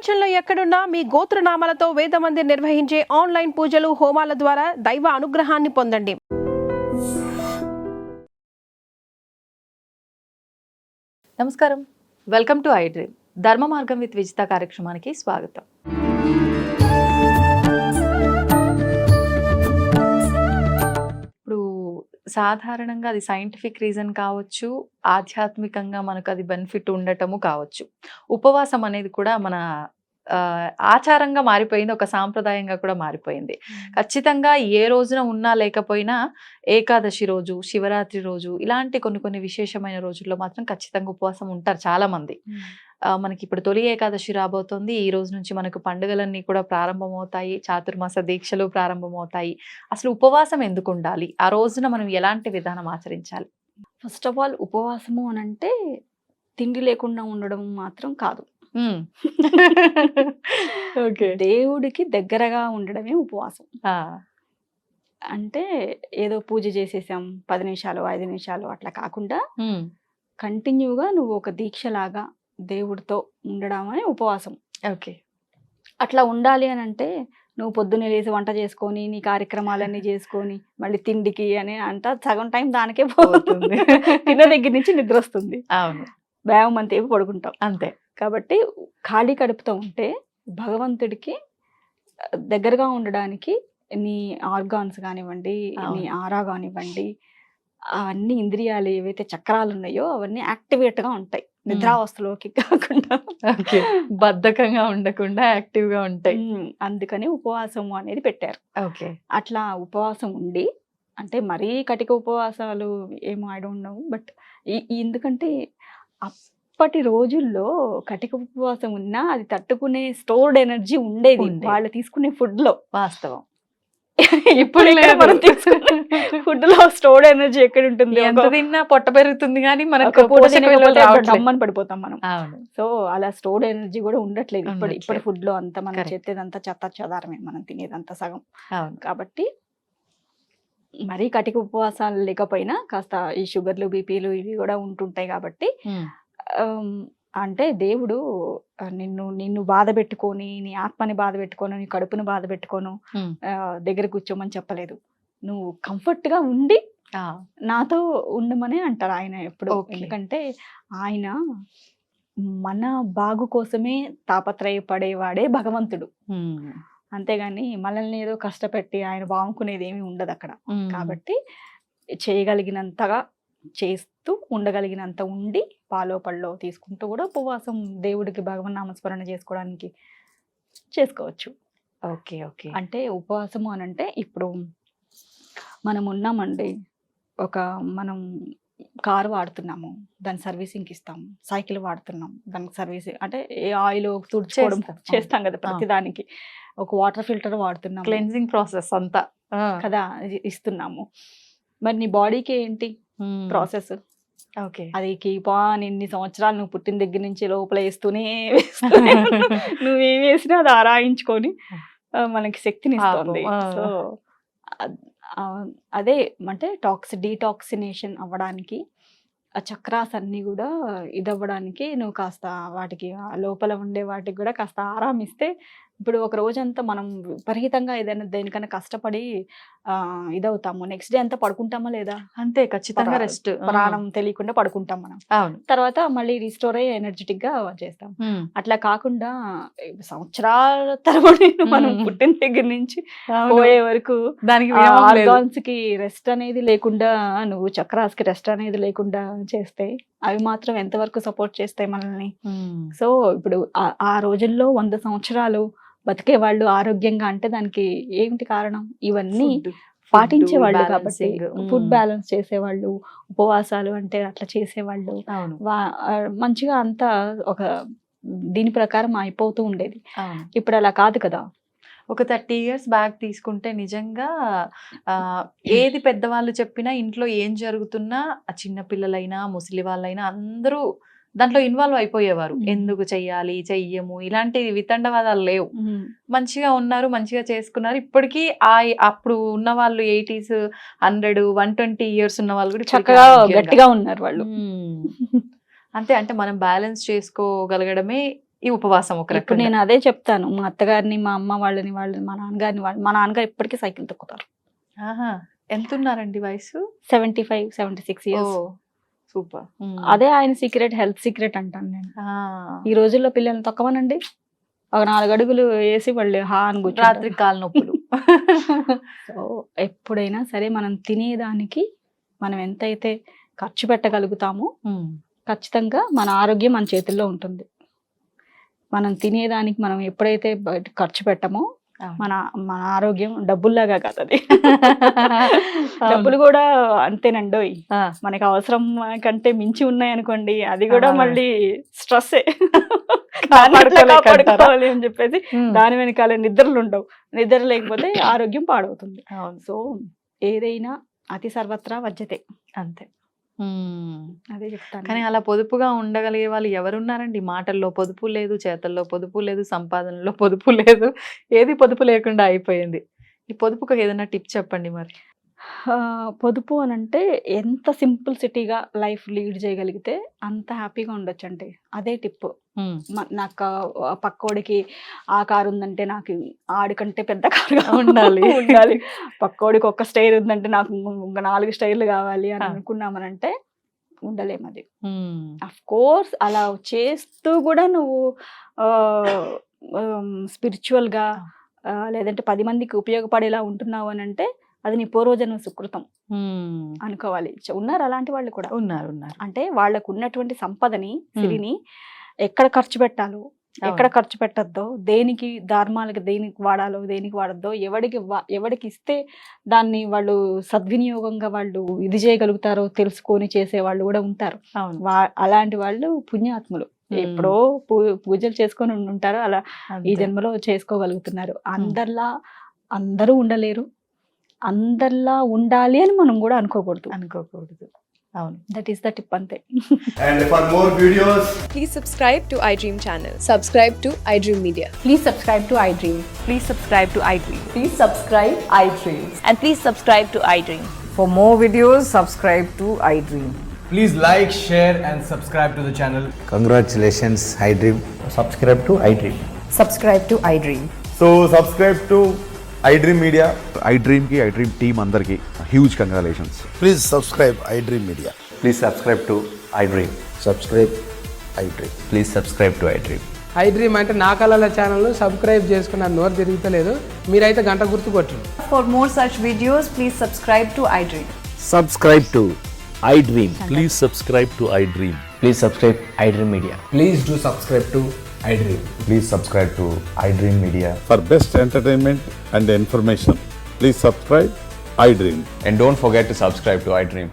ప్రపంచంలో ఎక్కడున్నా మీ గోత్రనామాలతో వేదమందిర్ నిర్వహించే ఆన్లైన్ పూజలు హోమాల ద్వారా దైవ అనుగ్రహాన్ని పొందండి. నమస్కారం, వెల్కమ్ టు ఐ డ్రీమ్. ధర్మ మార్గం విత్ విజిత కార్యక్రమానికి స్వాగతం. ఇప్పుడు సాధారణంగా అది సైంటిఫిక్ రీజన్ కావచ్చు, ఆధ్యాత్మికంగా మనకు అది బెనిఫిట్ ఉండటము కావచ్చు. ఉపవాసం అనేది కూడా మన ఆచారంగా మారిపోయింది, ఒక సాంప్రదాయంగా కూడా మారిపోయింది. ఖచ్చితంగా ఏ రోజున ఉన్నా లేకపోయినా ఏకాదశి రోజు, శివరాత్రి రోజు, ఇలాంటి కొన్ని విశేషమైన రోజుల్లో మాత్రం ఖచ్చితంగా ఉపవాసం ఉంటారు చాలా మంది. మనకి ఇప్పుడు తొలి ఏకాదశి రాబోతోంది. ఈ రోజు నుంచి మనకు పండుగలన్నీ కూడా ప్రారంభమవుతాయి, చాతుర్మాస దీక్షలు ప్రారంభమవుతాయి. అసలు ఉపవాసం ఎందుకు ఉండాలి, ఆ రోజున మనం ఎలాంటి విధానం ఆచరించాలి? ఫస్ట్ ఆఫ్ ఆల్ ఉపవాసము అని అంటే తిండి లేకుండా ఉండడం మాత్రం కాదు. దేవుడికి దగ్గరగా ఉండడమే ఉపవాసం. అంటే ఏదో పూజ చేసేసాం 10 నిమిషాలు 5 నిమిషాలు అట్లా కాకుండా కంటిన్యూగా నువ్వు ఒక దీక్షలాగా దేవుడితో ఉండడం అనే ఉపవాసం. ఓకే, అట్లా ఉండాలి అని అంటే నువ్వు పొద్దున్నే లేసి వంట చేసుకొని నీ కార్యక్రమాలన్నీ చేసుకొని మళ్ళీ తిండికి అని అంట సగం టైం దానికే పోతుంది. తిన్న దగ్గర నుంచి నిద్ర వస్తుంది, వ్యాయామం అంతే పడుకుంటాం అంతే. కాబట్టి ఖాళీ కడుపుతో ఉంటే భగవంతుడికి దగ్గరగా ఉండడానికి నీ ఆర్గాన్స్ కానివ్వండి, నీ ఆరా కానివ్వండి, అవన్నీ ఇంద్రియాలు ఏవైతే చక్రాలు ఉన్నాయో అవన్నీ యాక్టివేట్గా ఉంటాయి, నిద్రావస్థలోకి కాకుండా బద్ధకంగా ఉండకుండా యాక్టివ్గా ఉంటాయి. అందుకని ఉపవాసం అనేది పెట్టారు. ఓకే, అట్లా ఉపవాసం ఉండి, అంటే మరీ కటిక ఉపవాసాలు ఏమో ఐ డోంట్ నో, బట్ ఎందుకంటే అప్పటి రోజుల్లో కటిక ఉపవాసం ఉన్నా అది తట్టుకునే స్టోర్డ్ ఎనర్జీ ఉండేది వాళ్ళు తీసుకునే ఫుడ్ లో. వాస్తవం. ఇప్పుడు మనం తీసుకునే ఫుడ్ లో స్టోర్డ్ ఎనర్జీ ఎక్కడ ఉంటుంది? ఎంత తిన్నా పొట్ట పెరుగుతుంది కానీ మనకు దమ్మని పడిపోతాం మనం. సో అలా స్టోర్డ్ ఎనర్జీ కూడా ఉండట్లేదు ఇప్పటి ఫుడ్ లో. అంతా మనం చేసేదంతా చెత్త చెదారమే, మనం తినేదంతా సగం. కాబట్టి మరీ కటిక ఉపవాసాలు లేకపోయినా కాస్త ఈ షుగర్లు బీపీలు ఇవి కూడా ఉంటుంటాయి. కాబట్టి అంటే దేవుడు నిన్ను బాధ పెట్టుకొని, నీ ఆత్మని బాధ పెట్టుకోను, నీ కడుపుని బాధ పెట్టుకోను దగ్గర కూర్చోమని చెప్పలేదు. నువ్వు కంఫర్ట్ గా ఉండి నాతో ఉండమని అంటారు ఆయన ఎప్పుడు. ఎందుకంటే ఆయన మన బాగు కోసమే తాపత్రయపడేవాడే భగవంతుడు, అంతేగాని మనల్ని ఏదో కష్టపెట్టి ఆయన బాగుకునేది ఏమీ ఉండదు అక్కడ. కాబట్టి చేయగలిగినంతగా చేస్తూ, ఉండగలిగినంత ఉండి, పాలో పళ్ళో తీసుకుంటూ కూడా ఉపవాసం దేవుడికి భగవన్ నామస్మరణ చేసుకోవడానికి చేసుకోవచ్చు. Okay okay. అంటే ఉపవాసము అని అంటే ఇప్పుడు మనం ఉన్నామండి, మనం కారు వాడుతున్నాము, దాని సర్వీసింగ్కి ఇస్తాము, సైకిల్ వాడుతున్నాం, దానికి సర్వీసింగ్ అంటే ఏ ఆయిల్ తుడుచుకోవడం చేస్తాం కదా ప్రతిదానికి. ఒక వాటర్ ఫిల్టర్ వాడుతున్నాం, క్లెన్జింగ్ ప్రాసెస్ అంతా కదా ఇస్తున్నాము. మరి నీ బాడీకి ఏంటి ప్రాసెస్? ఓకే, అది ఇన్ని సంవత్సరాలు నువ్వు పుట్టిన దగ్గర నుంచి లోపల వేస్తూనే నువ్వేం వేసినా అది ఆరాయించుకొని మనకి శక్తిని ఇస్తుంది. సో అదే అంటే డీటాక్సినేషన్ అవ్వడానికి, ఆ చక్రాస్ అన్నీ కూడా ఇదవ్వడానికి నువ్వు కాస్త వాటికి లోపల ఉండే వాటికి కూడా కాస్త ఆరాం ఇస్తే, ఇప్పుడు ఒక రోజంతా మనం విపరీతంగా ఏదైనా దేనికైనా కష్టపడి ఇదవుతాము, నెక్స్ట్ డే అంతా పడుకుంటామా లేదా? అంతే, ఖచ్చితంగా రెస్ట్, ప్రాణం తెలియకుండా పడుకుంటాం మనం. తర్వాత మళ్ళీ రీస్టోర్ అయ్యి ఎనర్జెటిక్ గా చేస్తాం. అట్లా కాకుండా సంవత్సరాల తరబడి మనం పుట్టిన దగ్గర నుంచి పోయే వరకు దానికి ఆర్గాన్స్ కి రెస్ట్ అనేది లేకుండా, నువ్వు చక్రాస్ కి రెస్ట్ అనేది లేకుండా చేస్తే అవి మాత్రం ఎంతవరకు సపోర్ట్ చేస్తాయి మనల్ని? సో ఇప్పుడు ఆ రోజుల్లో 100 సంవత్సరాలు బతికే వాళ్ళు ఆరోగ్యంగా అంటే దానికి ఏమిటి కారణం? ఇవన్నీ పాటించేవాళ్ళు కాబట్టి, ఫుడ్ బ్యాలెన్స్ చేసేవాళ్ళు, ఉపవాసాలు అంటే అట్లా చేసేవాళ్ళు, మంచిగా అంతా ఒక దీని ప్రకారం అయిపోతూ ఉండేది. ఇప్పుడు అలా కాదు కదా. ఒక 30 years బ్యాక్ తీసుకుంటే నిజంగా ఏది పెద్దవాళ్ళు చెప్పినా, ఇంట్లో ఏం జరుగుతున్నా చిన్న పిల్లలైనా ముసలి వాళ్ళైనా అందరూ దాంట్లో ఇన్వాల్వ్ అయిపోయేవారు. ఎందుకు చెయ్యాలి, చెయ్యము, ఇలాంటి వితండవాదాలు లేవు. మంచిగా ఉన్నారు, మంచిగా చేసుకున్నారు. ఇప్పటికీ అప్పుడు ఉన్న వాళ్ళు 80s 100 120 years ఉన్న వాళ్ళు కూడా చక్కగా గట్టిగా ఉన్నారు వాళ్ళు. అంతే, అంటే మనం బ్యాలెన్స్ చేసుకోగలగడమే ఈ ఉపవాసం ఒక ఇప్పుడు రకంగా. నేను అదే చెప్తాను, మా అత్తగారిని, మా అమ్మ వాళ్ళని, మా నాన్నగారిని, మా నాన్నగారు ఇప్పటికీ సైకిల్ తొక్కుతారు. ఆహా, ఎంత ఉన్నారండి వయసు? 75-76 ఇయర్స్. సూపర్. అదే ఆయన సీక్రెట్, హెల్త్ సీక్రెట్ అంటాను నేను. ఈ రోజుల్లో పిల్లల్ని తొక్కమనండి, ఒక 4 అడుగులు వేసి వాళ్ళు హా అని కూర్చుంటారు. రాత్రి కాలు నొప్పులు. సో ఎప్పుడైనా సరే మనం తినేదానికి మనం ఎంతైతే ఖర్చు పెట్టగలుగుతామో ఖచ్చితంగా మన ఆరోగ్యం మన చేతుల్లో ఉంటుంది. మనం తినేదానికి మనం ఎప్పుడైతే బయట ఖర్చు పెట్టమో మన మన ఆరోగ్యం డబ్బుల్లాగా కాదు అది. డబ్బులు కూడా అంతేనండోయ్, మనకి అవసరం కంటే మించి ఉన్నాయి అనుకోండి, అది కూడా మళ్ళీ స్ట్రెస్సే. కాపాడుకోవాలి అని చెప్పేసి దాని వెనకాల నిద్రలు ఉండవు, నిద్ర లేకపోతే ఆరోగ్యం పాడవుతుంది. సో ఏదైనా అతి సర్వత్రా వజ్జతే, అంతే. అదే చెప్తాను. కానీ అలా పొదుపుగా ఉండగలిగే వాళ్ళు ఎవరున్నారండి? మాటల్లో పొదుపు లేదు, చేతల్లో పొదుపు లేదు, సంపాదనలో పొదుపు లేదు, ఏది పొదుపు లేకుండా అయిపోయింది. ఈ పొదుపుకు ఏదైనా టిప్ చెప్పండి మరి. పొదుపు అని అంటే ఎంత సింప్లిసిటీగా లైఫ్ లీడ్ చేయగలిగితే అంత హ్యాపీగా ఉండొచ్చు అంటే అదే టిప్. నాకు పక్కోడికి ఆ కారు ఉందంటే నాకు ఆడికంటే పెద్ద కారు ఉండాలి ఉండాలి, పక్కోడికి ఒక స్టైర్ ఉందంటే నాకు 4 స్టైర్లు కావాలి అని అనుకున్నామనంటే ఉండలేము. అది అఫ్ కోర్స్ అలా చేస్తూ కూడా నువ్వు స్పిరిచువల్ గా లేదంటే 10 మందికి ఉపయోగపడేలా ఉంటున్నావు అని అంటే అది నీ పూర్వజన్మ సుకృతం అనుకోవాలి. ఉన్నారు అలాంటి వాళ్ళు కూడా ఉన్నారు. అంటే వాళ్ళకు ఉన్నటువంటి సంపదని, సిరిని ఎక్కడ ఖర్చు పెట్టాలో, ఎక్కడ ఖర్చు పెట్టద్దో, దేనికి ధర్మాలకి దేనికి వాడాలో, దేనికి వాడద్దో, ఎవడికి ఇస్తే దాన్ని వాళ్ళు సద్వినియోగంగా వాళ్ళు ఇది చేయగలుగుతారో తెలుసుకొని చేసే వాళ్ళు కూడా ఉంటారు. అలాంటి వాళ్ళు పుణ్యాత్ములు. ఎప్పుడో పూజలు చేసుకొని ఉంటారు, అలా ఈ జన్మలో చేసుకోగలుగుతున్నారు. అందరూ ఉండలేరు, అందరిలా ఉండాలి అని మనం కూడా అనుకోకూడదు. అవును, దట్ ఈస్ ద టిప్ అంతే. And for more videos, Please subscribe to iDream channel. Subscribe to iDream Media. Please subscribe to iDream. Please subscribe to iDream. Please subscribe iDream. And please subscribe to iDream. For more videos, subscribe to iDream. please like, share and subscribe to the channel. Congratulations, iDream. Subscribe to iDream. Subscribe to iDream. So subscribe to iDream Media. iDream ki iDream team andarki huge congratulations. Please subscribe iDream Media. Please subscribe to iDream. Subscribe iDream. Please subscribe to iDream. iDream అంటే నా కళల ఛానల్ను subscribe చేసుకున్న నోరు తిరుగుతలేదు, మీరైతే గంట గుర్తు కొట్టండి. For more such videos, please subscribe to iDream. Subscribe to iDream. Please subscribe to iDream. Please subscribe iDream Media. Please do subscribe to iDream. Please subscribe to iDream Media. For best entertainment and information, please subscribe iDream. And don't forget to subscribe to iDream.